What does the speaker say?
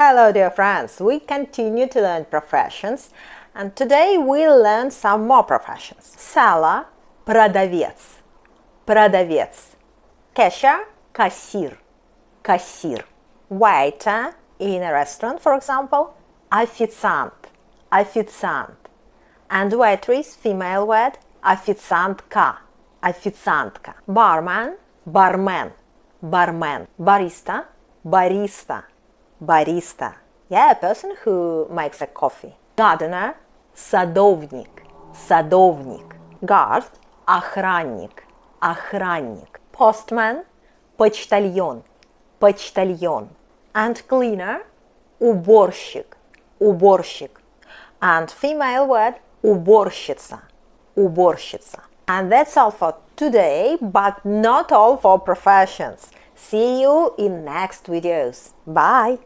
Hello dear friends, we continue to learn professions and today we'll learn some more professions. Seller, продавец, продавец. Cashier, кассир, кассир. Waiter in a restaurant, for example, официант, официант. And waitress, female word, официантка, официантка. Barman, barman, barman. Barista, barista, barista. Yeah, a person who makes a coffee. Gardener, садовник, садовник. Guard, охранник, охранник. Postman, почтальон, почтальон. And cleaner, уборщик, уборщик. And female word, уборщица, уборщица. And that's all for today, but not all for professions. See you in next videos. Bye!